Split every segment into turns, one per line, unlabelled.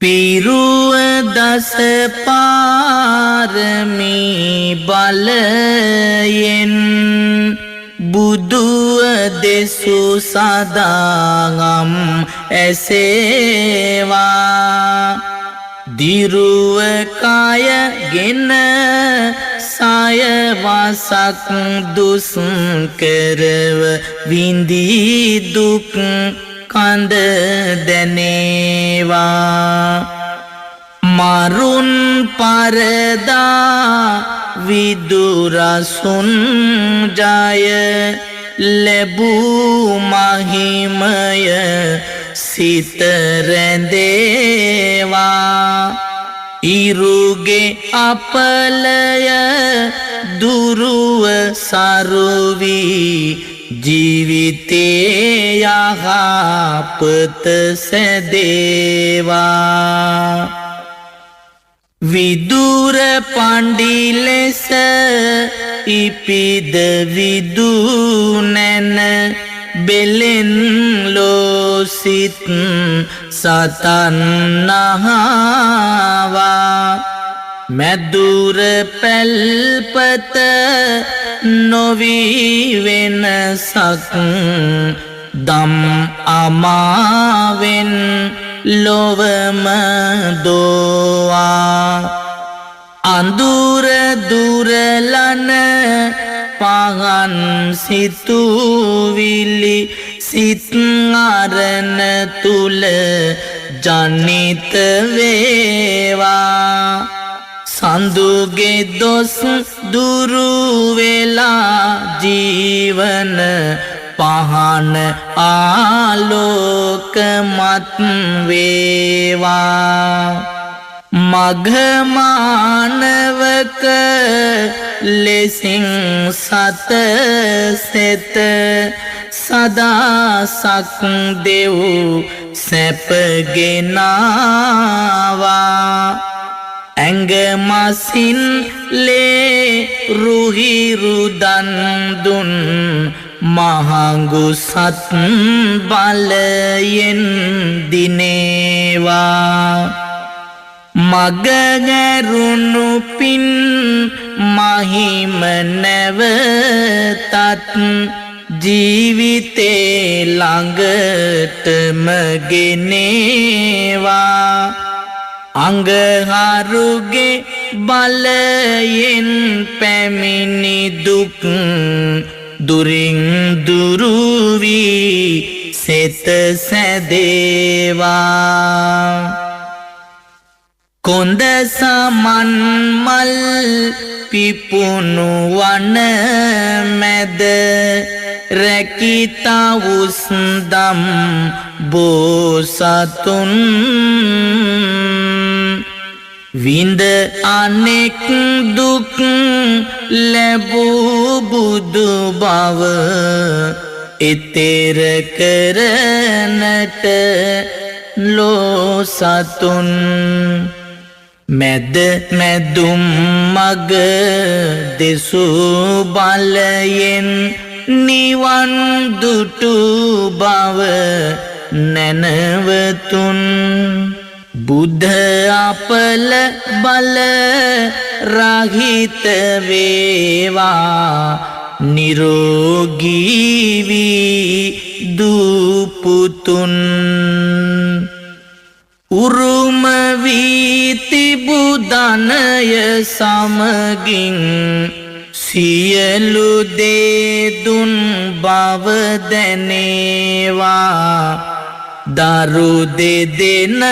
පිරුව දස පාරමී බලයෙන් බුදුව දෙසු සදාගම් ඇසේවා දිරුව කයගෙන සයවසක් දුස් කරව විඳී දුක් කඳ දැනේවා මරුන් පරදා විදුරසුන් ජය ලැබූ මහිමය සිත රැඳේවා ඉරුගේ අපලය දුරුව සරුවී ජීවිතේ යහපත සැදේවා විදුර පණ්ඩි ලෙස ඉපිද විදුනැන බෙලෙන් ලෝසිත සතන් නහවා මැදුර පැල්පත නොවී වෙනසක් දම් අමාවෙන් ලොවම දෝවා අඳුර දුරලන පහන් සිතුවිලි සිත් අරණ තුල ජනිත වේවා සඳුගේ දොස් දුරු වෙලා ජීවන පහන ආලෝකමත් වේවා මඝමානවක ලෙසින් සත සෙත සදාසක් දෙව් සැපගෙනාවා ඇඟමසින් ලේ රුහිරුදන් දුන් මහඟු සත් බලයෙන් දිනේවා මගගැරුණු පින් මහිම නැවතත් ජීවිතේ ළඟටම ගෙනේවා අඟහරුගේ බලයෙන් පැමිණි දුක් දුරින් දුරු වී සෙත සැදේවා කොන්ද සමන් මල් පිපුණු වන මැද රැකිතවුස් දම් බෝසතුන් විඳ අනෙක් දුක් ලැබූ බුදු බව එතෙර කරනට ලෝසතුන් මැද මැදුම් මග දෙසූ බලයෙන් නිවන් දුටු බව නැනවතුන් බුද්ධ අපල බල රහිත වේවා නිරෝගී වී දුපුතුන් උරුම වී තිබූ ධනය සමගින් සියලු දේ දුන් බව දැනේවා දරු දෙදෙන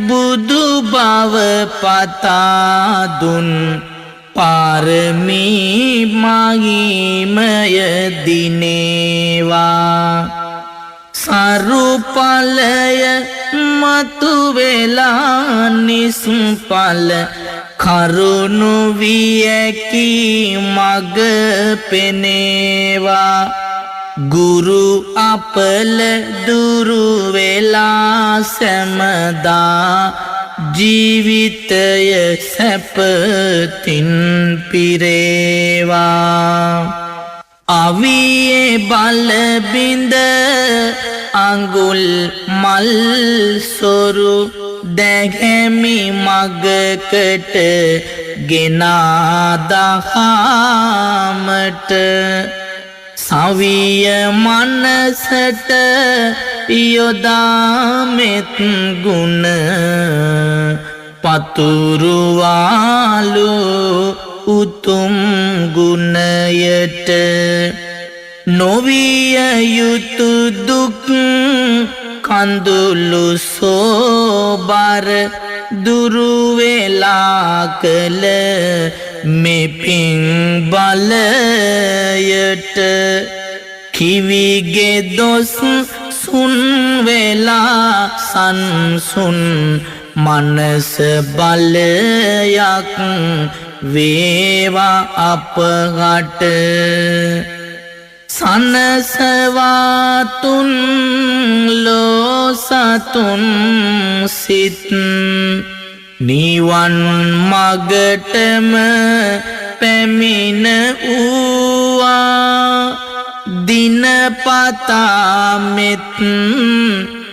බුදු බව පතා දුන් පාරමී මහිමය දිනේවා සරුපලය මතු වෙලා නිස්පල කරුණු වියකි මග පෙනේවා ගුරු අපල දුරු වෙලා සැමදා ජීවිතය සැපතින් පිරේවා අවියේ බලබිඳ අඟුල් මල් සොරු දැහැමි මගකට ගෙනා දහමට සවිය මනසට යොදාමෙත් ගුණ පතුරුවාලු උතුම් ගුණයට නොවිය යුතු දුක් කඳුළු සෝබර දුරුවෙලා කළ මෙපින් බලයට කිවිගේ දොස් සුන් වෙලා සංසුන් මනස බලයක් වේවා අපහට සනසවාතුන් ලෝසතුන් සිත් නිවන් මගටම පැමිණ වූවා දිනපතා මෙත්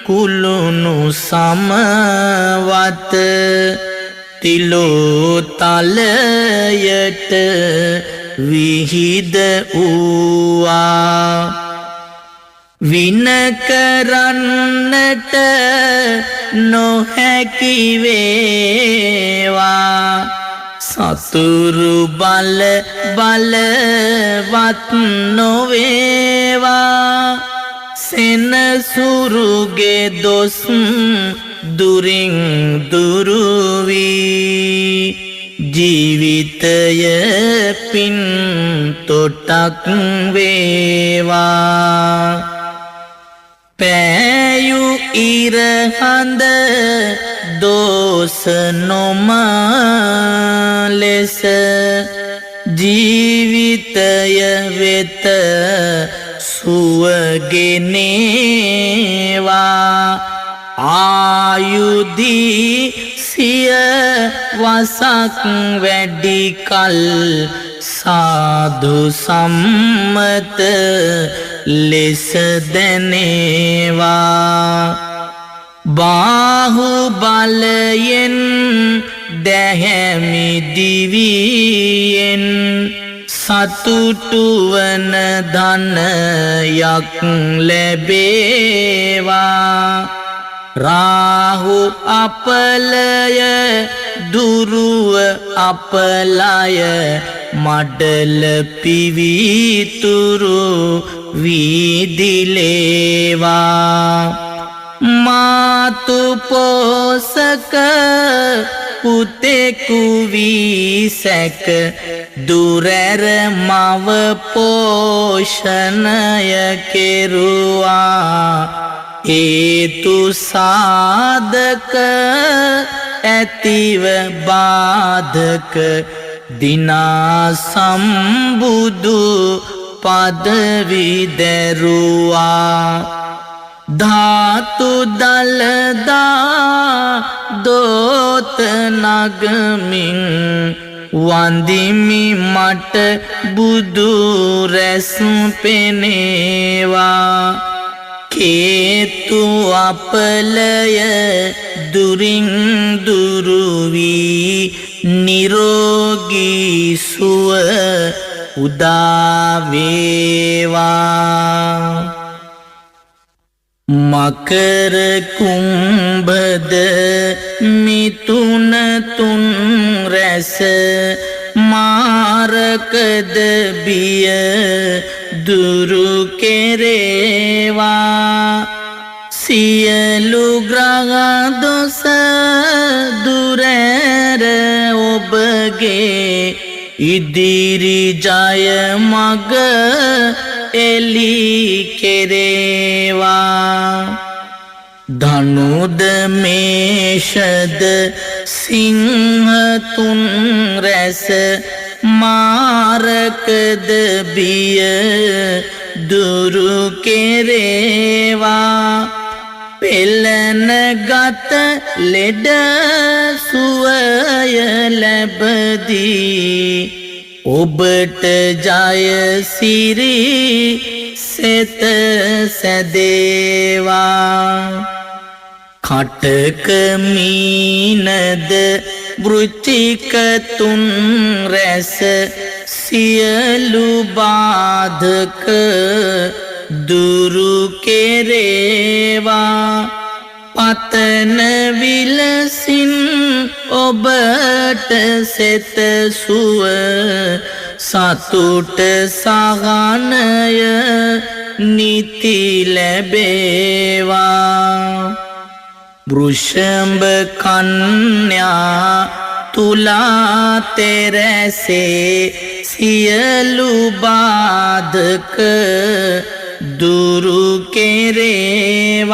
කුළුණු සමවත තිලෝතලයට විහිද වූවා වින කරන්නට නොහැකි වේවා සතුරු බල බලවත් නොවේවා සෙනසුරුගේ දොස් දුරින් දුරුවී ජීවිතය පින් තොටක් වේවා පෑයු ඉරහඳ දෝස නොම ලෙස ජීවිතය වෙත සුවගෙනේවා ආයුදී සිය වසක් වැඩි කල් සාදු සම්මත ලෙස දැනේවා බාහු බලයෙන් දැහැමි දිවියෙන් සතුටුවන ධනයක් ලැබේවා රාහු අපලය දුරුව අපලය මඩල පිවිතුරු වීදිලේවා මාතු පෝසක පුතෙකු වී සැක දුරැර මව පෝෂණය කෙරුවා හේතු සාධක ඇතිව බාධක දිනා සම්බුදු පදවි දැරුවා ධාතු දලදා දෝත නගමින් වන්දිමි මට බුදු රැස් පෙනේවා කේතු අපලය දුරින් දුරුවී නිරෝගී සුව උදාවේවා මකර කුම්භද මිතුන තුන් රැස මාරකද බිය දුරු කෙරේවා සියලු ග්‍රහ දොස දුරැර ඔබගේ ඉදිරි ජය මග එලි කෙරේවා ධනුද මේෂද සිංහ තුන් රැස මාරකද බිය දුරු කෙරේවා පෙළන ගත ලෙඩ සුවය ලැබදී ඔබට ජය සිරි සෙත සැදේවා කටක මීනද වෘචික තුන් රැස සියලු බාධක දුරු කෙරේවා පතන විලසින් ඔබට සෙත සුව සතුට සහනය නිති ලැබේවා වෘෂභ කන්‍යා තුලා තෙරැසේ සියලු බාධක දුරු කෙරේවා